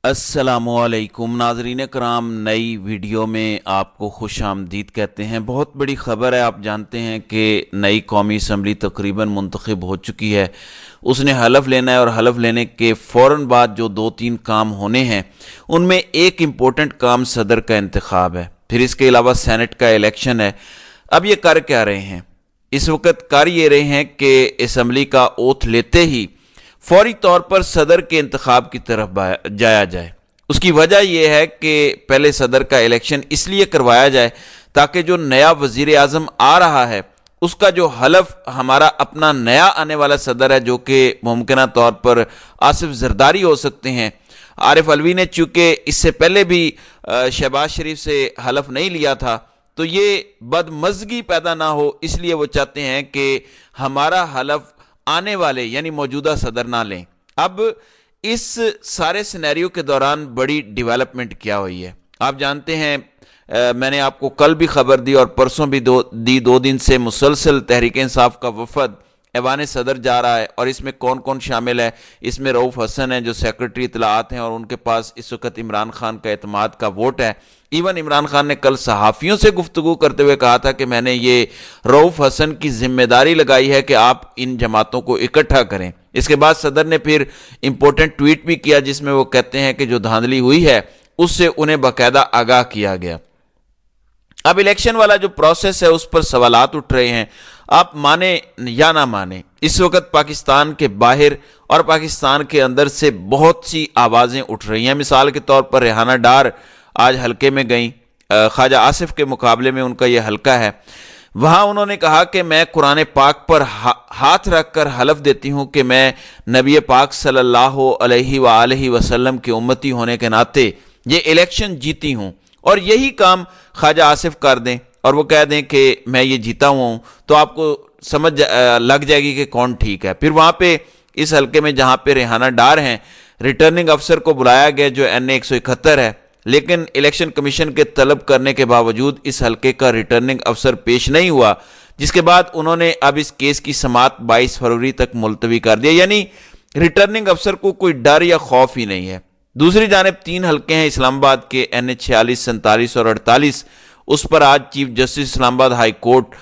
السلام علیکم ناظرین کرام، نئی ویڈیو میں آپ کو خوش آمدید کہتے ہیں۔ بہت بڑی خبر ہے، آپ جانتے ہیں کہ نئی قومی اسمبلی تقریباً منتخب ہو چکی ہے۔ اس نے حلف لینا ہے اور حلف لینے کے فوراً بعد جو 2-3 کام ہونے ہیں ان میں ایک امپورٹنٹ کام صدر کا انتخاب ہے، پھر اس کے علاوہ سینٹ کا الیکشن ہے۔ اب یہ کر کیا رہے ہیں؟ اس وقت کر یہ رہے ہیں کہ اسمبلی کا اوتھ لیتے ہی فوری طور پر صدر کے انتخاب کی طرف جایا جائے۔ اس کی وجہ یہ ہے کہ پہلے صدر کا الیکشن اس لیے کروایا جائے تاکہ جو نیا وزیر اعظم آ رہا ہے اس کا جو حلف ہمارا اپنا نیا آنے والا صدر ہے، جو کہ ممکنہ طور پر آصف زرداری ہو سکتے ہیں۔ عارف علوی نے چونکہ اس سے پہلے بھی شہباز شریف سے حلف نہیں لیا تھا، تو یہ بدمزگی پیدا نہ ہو، اس لیے وہ چاہتے ہیں کہ ہمارا حلف آنے والے یعنی موجودہ صدر نہ لیں۔ اب اس سارے سینیریو کے دوران بڑی ڈیولپمنٹ کیا ہوئی ہے، آپ جانتے ہیں میں نے آپ کو کل بھی خبر دی اور پرسوں بھی دی، 2 دن سے مسلسل تحریک انصاف کا وفد ایوان صدر جا رہا ہے، اور اس میں کون کون شامل ہے؟ اس میں رؤوف حسن ہیں جو سیکرٹری اطلاعات ہیں، اور ان کے پاس اس وقت عمران خان کا اعتماد کا ووٹ ہے۔ ایون عمران خان نے کل صحافیوں سے گفتگو کرتے ہوئے کہا تھا کہ میں نے یہ رؤوف حسن کی ذمہ داری لگائی ہے کہ آپ ان جماعتوں کو اکٹھا کریں۔ اس کے بعد صدر نے پھر امپورٹنٹ ٹویٹ بھی کیا جس میں وہ کہتے ہیں کہ جو دھاندلی ہوئی ہے اس سے انہیں باقاعدہ آگاہ کیا گیا۔ اب الیکشن والا جو پروسیس ہے اس پر سوالات اٹھ رہے ہیں، آپ مانیں یا نہ مانیں، اس وقت پاکستان کے باہر اور پاکستان کے اندر سے بہت سی آوازیں اٹھ رہی ہیں۔ مثال کے طور پر ریحانہ ڈار آج حلقے میں گئیں، خواجہ آصف کے مقابلے میں ان کا یہ حلقہ ہے۔ وہاں انہوں نے کہا کہ میں قرآن پاک پر ہاتھ رکھ کر حلف دیتی ہوں کہ میں نبی پاک صلی اللہ علیہ وآلہ وسلم کی امتی ہونے کے ناطے یہ الیکشن جیتی ہوں، اور یہی کام خواجہ آصف کر دیں اور وہ کہہ دیں کہ میں یہ جیتا ہوں، تو آپ کو سمجھ لگ جائے گی کہ کون ٹھیک ہے۔ پھر وہاں پہ اس حلقے میں جہاں پہ ریحانہ ڈار ہیں، ریٹرننگ افسر کو بلایا گیا جو NA 171 ہے، لیکن الیکشن کمیشن کے طلب کرنے کے باوجود اس حلقے کا ریٹرننگ افسر پیش نہیں ہوا، جس کے بعد انہوں نے اب اس کیس کی سماعت 22 فروری تک ملتوی کر دیا، یعنی ریٹرننگ افسر کو کوئی ڈر یا خوف ہی نہیں ہے۔ دوسری جانب 3 حلقے ہیں اسلام آباد کے NH 46، 47 اور 48، اس پر آج چیف جسٹس اسلام آباد ہائی کورٹ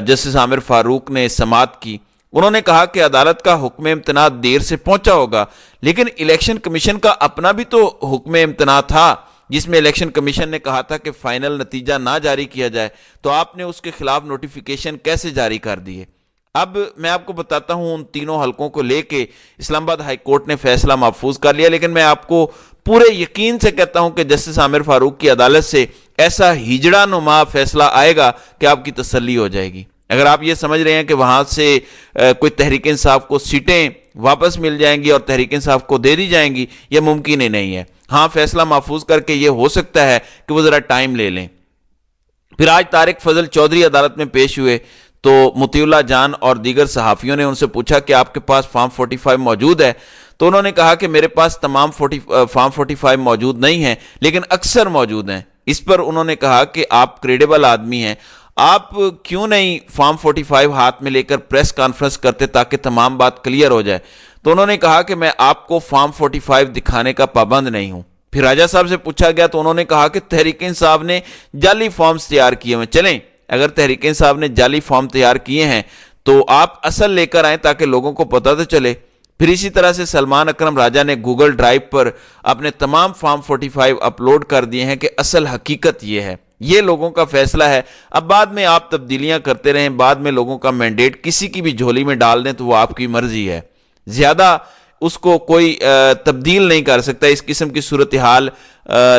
جسٹس عامر فاروق نے سماعت کی۔ انہوں نے کہا کہ عدالت کا حکم امتناع دیر سے پہنچا ہوگا، لیکن الیکشن کمیشن کا اپنا بھی تو حکم امتناع تھا جس میں الیکشن کمیشن نے کہا تھا کہ فائنل نتیجہ نہ جاری کیا جائے، تو آپ نے اس کے خلاف نوٹیفیکیشن کیسے جاری کر دی ہے؟ اب میں آپ کو بتاتا ہوں ان تینوں حلقوں کو لے کے اسلام آباد ہائی کورٹ نے فیصلہ محفوظ کر لیا، لیکن میں آپ کو پورے یقین سے کہتا ہوں کہ جسٹس عامر فاروق کی عدالت سے ایسا ہجڑا نما فیصلہ آئے گا کہ آپ کی تسلی ہو جائے گی۔ اگر آپ یہ سمجھ رہے ہیں کہ وہاں سے کوئی تحریک انصاف کو سیٹیں واپس مل جائیں گی اور تحریک انصاف کو دے دی جائیں گی، یہ ممکن ہی نہیں ہے۔ ہاں، فیصلہ محفوظ کر کے یہ ہو سکتا ہے کہ وہ ذرا ٹائم لے لیں۔ پھر آج طارق فضل چودھری عدالت میں پیش ہوئے تو مطیع اللہ جان اور دیگر صحافیوں نے ان سے پوچھا کہ آپ کے پاس فارم 45 موجود ہے، تو انہوں نے کہا کہ میرے پاس تمام فارم 45 موجود نہیں ہیں لیکن اکثر موجود ہیں۔ اس پر انہوں نے کہا کہ آپ کریڈیبل آدمی ہیں، آپ کیوں نہیں فارم 45 ہاتھ میں لے کر پریس کانفرنس کرتے تاکہ تمام بات کلیئر ہو جائے؟ تو انہوں نے کہا کہ میں آپ کو فارم 45 دکھانے کا پابند نہیں ہوں۔ پھر راجہ صاحب سے پوچھا گیا تو انہوں نے کہا کہ تحریک انصاف نے جعلی فارمز تیار کیے ہیں۔ چلیں، اگر تحریک انصاف نے جعلی فارم تیار کیے ہیں تو آپ اصل لے کر آئیں تاکہ لوگوں کو پتہ تو چلے۔ پھر اسی طرح سے سلمان اکرم راجہ نے گوگل ڈرائیو پر اپنے تمام فارم 45 اپلوڈ کر دیے ہیں کہ اصل حقیقت یہ ہے، یہ لوگوں کا فیصلہ ہے۔ اب بعد میں آپ تبدیلیاں کرتے رہیں، بعد میں لوگوں کا مینڈیٹ کسی کی بھی جھولی میں ڈال دیں تو وہ آپ کی مرضی ہے، زیادہ اس کو کوئی تبدیل نہیں کر سکتا۔ اس قسم کی صورتحال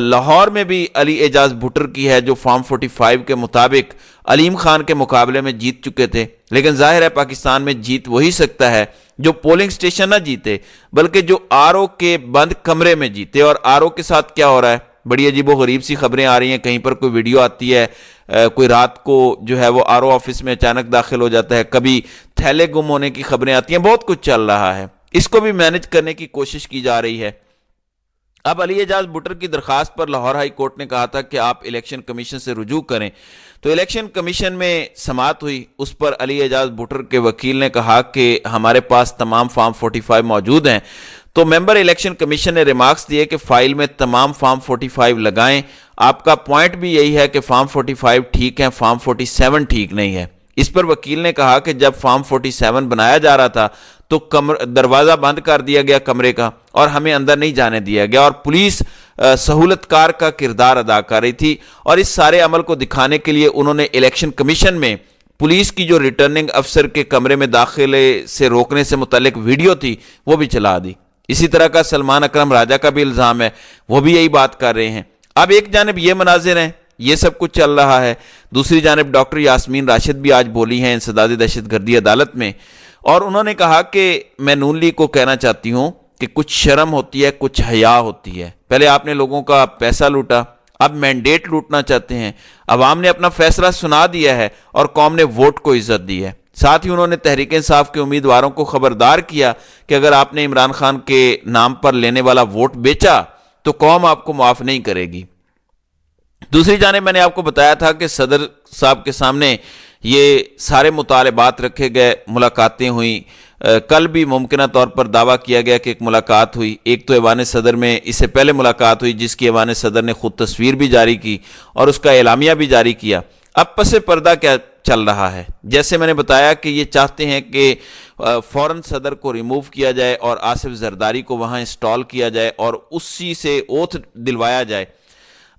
لاہور میں بھی علی اعجاز بھٹر کی ہے جو فارم 45 کے مطابق علیم خان کے مقابلے میں جیت چکے تھے، لیکن ظاہر ہے پاکستان میں جیت وہی سکتا ہے جو پولنگ سٹیشن نہ جیتے بلکہ جو RO کے بند کمرے میں جیتے۔ اور RO کے ساتھ کیا ہو رہا ہے؟ بڑی عجیب و غریب سی خبریں آ رہی ہیں، کہیں پر کوئی ویڈیو آتی ہے، کوئی رات کو جو ہے وہ RO آفس میں اچانک داخل ہو جاتا ہے، کبھی تھیلے گم ہونے کی خبریں آتی ہیں، بہت کچھ چل رہا ہے، اس کو بھی مینج کرنے کی کوشش کی جا رہی ہے۔ اب علی اعجاز بھٹر کی درخواست پر لاہور ہائی کورٹ نے کہا تھا کہ آپ الیکشن کمیشن سے رجوع کریں، تو الیکشن کمیشن میں سماعت ہوئی، اس پر علی اعجاز بھٹر کے وکیل نے کہا کہ ہمارے پاس تمام فارم 45 موجود ہیں، تو ممبر الیکشن کمیشن نے ریمارکس دیے کہ فائل میں تمام فارم 45 لگائیں. آپ کا پوائنٹ بھی یہی ہے کہ فارم 45 ٹھیک ہے، فارم 47 ٹھیک نہیں ہے. اس پر وکیل نے کہا کہ جب فارم 47 بنایا جا رہا تھا تو دروازہ بند کر دیا گیا کمرے کا اور ہمیں اندر نہیں جانے دیا گیا، اور پولیس سہولت کار کا کردار ادا کر رہی تھی. اور اس سارے عمل کو دکھانے کے لیے انہوں نے الیکشن کمیشن میں پولیس کی جو ریٹرننگ افسر کے کمرے میں داخلے سے روکنے سے متعلق ویڈیو تھی وہ بھی چلا دی. اسی طرح کا سلمان اکرم راجہ کا بھی الزام ہے، وہ بھی یہی بات کر رہے ہیں. اب ایک جانب یہ مناظر ہیں، یہ سب کچھ چل رہا ہے، دوسری جانب ڈاکٹر یاسمین راشد بھی آج بولی ہیں انسداد دہشت گردی عدالت میں، اور انہوں نے کہا کہ میں نون لیگ کو کہنا چاہتی ہوں کہ کچھ شرم ہوتی ہے، کچھ حیا ہوتی ہے. پہلے آپ نے لوگوں کا پیسہ لوٹا، اب مینڈیٹ لوٹنا چاہتے ہیں. عوام نے اپنا فیصلہ سنا دیا ہے اور قوم نے ووٹ کو عزت دی ہے. ساتھ ہی انہوں نے تحریک انصاف کے امیدواروں کو خبردار کیا کہ اگر آپ نے عمران خان کے نام پر لینے والا ووٹ بیچا تو قوم آپ کو معاف نہیں کرے گی. دوسری جانب میں نے آپ کو بتایا تھا کہ صدر صاحب کے سامنے یہ سارے مطالبات رکھے گئے، ملاقاتیں ہوئیں. کل بھی ممکنہ طور پر دعویٰ کیا گیا کہ ایک ملاقات ہوئی. ایک تو ایوان صدر میں اس سے پہلے ملاقات ہوئی جس کی ایوان صدر نے خود تصویر بھی جاری کی اور اس کا اعلامیہ بھی جاری کیا. اب پس پردہ کیا چل رہا ہے؟ جیسے میں نے بتایا کہ یہ چاہتے ہیں کہ فوراً صدر کو ریموو کیا جائے اور آصف زرداری کو وہاں انسٹال کیا جائے اور اسی سے اوتھ دلوایا جائے.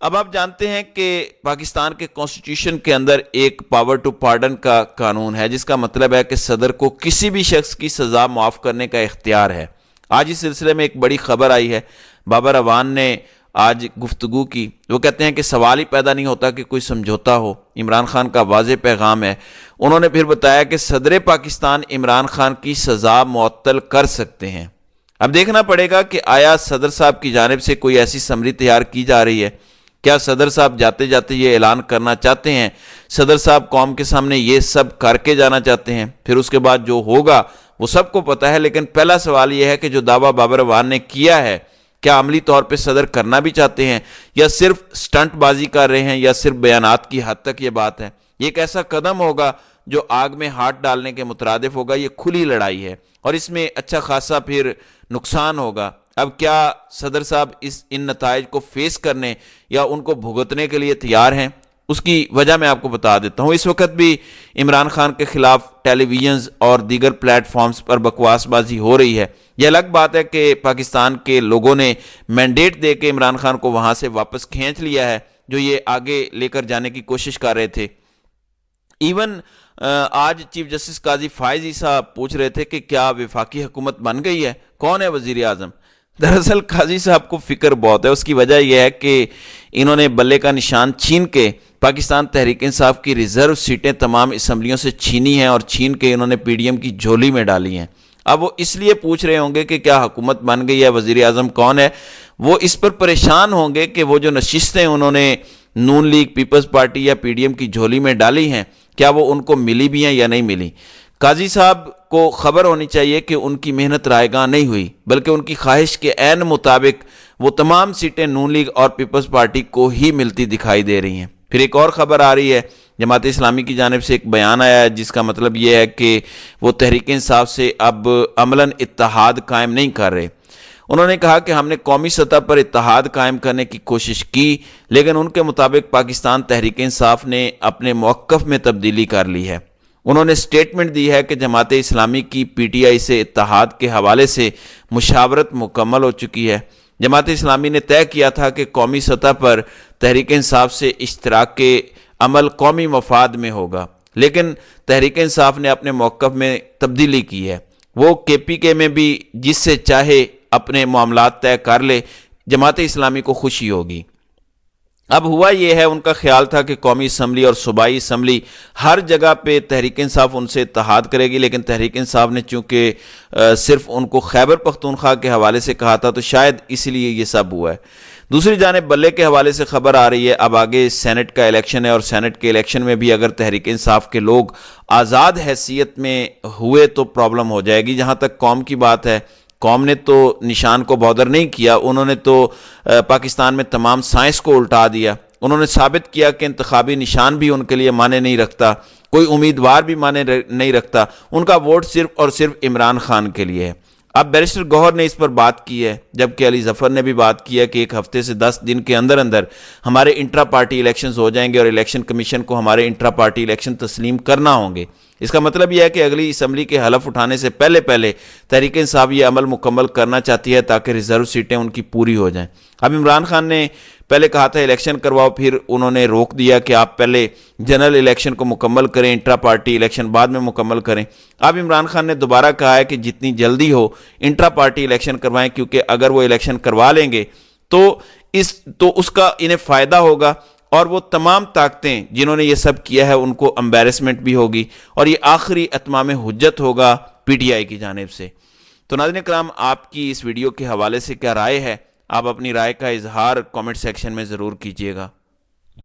اب آپ جانتے ہیں کہ پاکستان کے کانسٹیٹیوشن کے اندر ایک پاور ٹو پارڈن کا قانون ہے، جس کا مطلب ہے کہ صدر کو کسی بھی شخص کی سزا معاف کرنے کا اختیار ہے. آج اس سلسلے میں ایک بڑی خبر آئی ہے. بابر اعوان نے آج گفتگو کی. وہ کہتے ہیں کہ سوال ہی پیدا نہیں ہوتا کہ کوئی سمجھوتا ہو. عمران خان کا واضح پیغام ہے. انہوں نے پھر بتایا کہ صدر پاکستان عمران خان کی سزا معطل کر سکتے ہیں. اب دیکھنا پڑے گا کہ آیا صدر صاحب کی جانب سے کوئی ایسی سمری تیار کی جا رہی ہے؟ کیا صدر صاحب جاتے جاتے یہ اعلان کرنا چاہتے ہیں؟ صدر صاحب قوم کے سامنے یہ سب کر کے جانا چاہتے ہیں؟ پھر اس کے بعد جو ہوگا وہ سب کو پتہ ہے. لیکن پہلا سوال یہ ہے کہ جو دعویٰ بابر اعوان نے کیا ہے کیا عملی طور پہ صدر کرنا بھی چاہتے ہیں یا صرف سٹنٹ بازی کر رہے ہیں یا صرف بیانات کی حد تک یہ بات ہے؟ یہ ایک ایسا قدم ہوگا جو آگ میں ہاتھ ڈالنے کے مترادف ہوگا. یہ کھلی لڑائی ہے اور اس میں اچھا خاصا پھر نقصان ہوگا. اب کیا صدر صاحب ان نتائج کو فیس کرنے یا ان کو بھگتنے کے لیے تیار ہیں؟ اس کی وجہ میں آپ کو بتا دیتا ہوں. اس وقت بھی عمران خان کے خلاف ٹیلی ویژنز اور دیگر پلیٹ فارمز پر بکواس بازی ہو رہی ہے. یہ الگ بات ہے کہ پاکستان کے لوگوں نے مینڈیٹ دے کے عمران خان کو وہاں سے واپس کھینچ لیا ہے جو یہ آگے لے کر جانے کی کوشش کر رہے تھے. ایون آج چیف جسٹس قاضی فائز عیسیٰ پوچھ رہے تھے کہ کیا وفاقی حکومت بن گئی ہے؟ کون ہے وزیر اعظم؟ دراصل قاضی صاحب کو فکر بہت ہے. اس کی وجہ یہ ہے کہ انہوں نے بلے کا نشان چھین کے پاکستان تحریک انصاف کی ریزرو سیٹیں تمام اسمبلیوں سے چھینی ہیں اور چھین کے انہوں نے پی ڈی ایم کی جھولی میں ڈالی ہیں. اب وہ اس لیے پوچھ رہے ہوں گے کہ کیا حکومت بن گئی ہے، وزیر اعظم کون ہے. وہ اس پر پریشان ہوں گے کہ وہ جو نشستیں انہوں نے نون لیگ، پیپلز پارٹی یا پی ڈی ایم کی جھولی میں ڈالی ہیں کیا وہ ان کو ملی بھی ہیں یا نہیں ملی. قاضی صاحب کو خبر ہونی چاہیے کہ ان کی محنت رائے گاں نہیں ہوئی بلکہ ان کی خواہش کے عین مطابق وہ تمام سیٹیں نون لیگ اور پیپلز پارٹی کو ہی ملتی دکھائی دے رہی ہیں. پھر ایک اور خبر آ رہی ہے، جماعت اسلامی کی جانب سے ایک بیان آیا ہے جس کا مطلب یہ ہے کہ وہ تحریک انصاف سے اب عملاً اتحاد قائم نہیں کر رہے. انہوں نے کہا کہ ہم نے قومی سطح پر اتحاد قائم کرنے کی کوشش کی لیکن ان کے مطابق پاکستان تحریک انصاف نے اپنے موقف میں تبدیلی کر لی ہے. انہوں نے سٹیٹمنٹ دی ہے کہ جماعت اسلامی کی پی ٹی آئی سے اتحاد کے حوالے سے مشاورت مکمل ہو چکی ہے. جماعت اسلامی نے طے کیا تھا کہ قومی سطح پر تحریک انصاف سے اشتراک کے عمل قومی مفاد میں ہوگا، لیکن تحریک انصاف نے اپنے موقف میں تبدیلی کی ہے. وہ کے پی کے میں بھی جس سے چاہے اپنے معاملات طے کر لے، جماعت اسلامی کو خوشی ہوگی. اب ہوا یہ ہے، ان کا خیال تھا کہ قومی اسمبلی اور صوبائی اسمبلی ہر جگہ پہ تحریک انصاف ان سے اتحاد کرے گی، لیکن تحریک انصاف نے چونکہ صرف ان کو خیبر پختونخوا کے حوالے سے کہا تھا تو شاید اسی لیے یہ سب ہوا ہے. دوسری جانب بلے کے حوالے سے خبر آ رہی ہے اب آگے سینٹ کا الیکشن ہے اور سینٹ کے الیکشن میں بھی اگر تحریک انصاف کے لوگ آزاد حیثیت میں ہوئے تو پرابلم ہو جائے گی. جہاں تک قوم کی بات ہے، قوم نے تو نشان کو بودر نہیں کیا، انہوں نے تو پاکستان میں تمام سائنس کو الٹا دیا. انہوں نے ثابت کیا کہ انتخابی نشان بھی ان کے لیے معنی نہیں رکھتا، کوئی امیدوار بھی معنی نہیں رکھتا، ان کا ووٹ صرف اور صرف عمران خان کے لیے ہے. اب بیرسٹر گوہر نے اس پر بات کی ہے، جبکہ علی ظفر نے بھی بات کی ہے کہ 1 ہفتے سے 10 دن کے اندر اندر ہمارے انٹرا پارٹی الیکشنز ہو جائیں گے اور الیکشن کمیشن کو ہمارے انٹرا پارٹی الیکشن تسلیم کرنا ہوں گے۔ اس کا مطلب یہ ہے کہ اگلی اسمبلی کے حلف اٹھانے سے پہلے تحریک انصاف یہ عمل مکمل کرنا چاہتی ہے تاکہ ریزرو سیٹیں ان کی پوری ہو جائیں۔ اب عمران خان نے پہلے کہا تھا الیکشن کرواؤ، پھر انہوں نے روک دیا کہ آپ پہلے جنرل الیکشن کو مکمل کریں، انٹرا پارٹی الیکشن بعد میں مکمل کریں۔ اب عمران خان نے دوبارہ کہا ہے کہ جتنی جلدی ہو انٹرا پارٹی الیکشن کروائیں، کیونکہ اگر وہ الیکشن کروا لیں گے تو اس کا انہیں فائدہ ہوگا، اور وہ تمام طاقتیں جنہوں نے یہ سب کیا ہے ان کو امبیرسمنٹ بھی ہوگی، اور یہ آخری اتمام حجت ہوگا پی ٹی آئی کی جانب سے۔ تو ناظرین کرام، آپ کی اس ویڈیو کے حوالے سے کیا رائے ہے؟ آپ اپنی رائے کا اظہار کامنٹ سیکشن میں ضرور کیجیے گا۔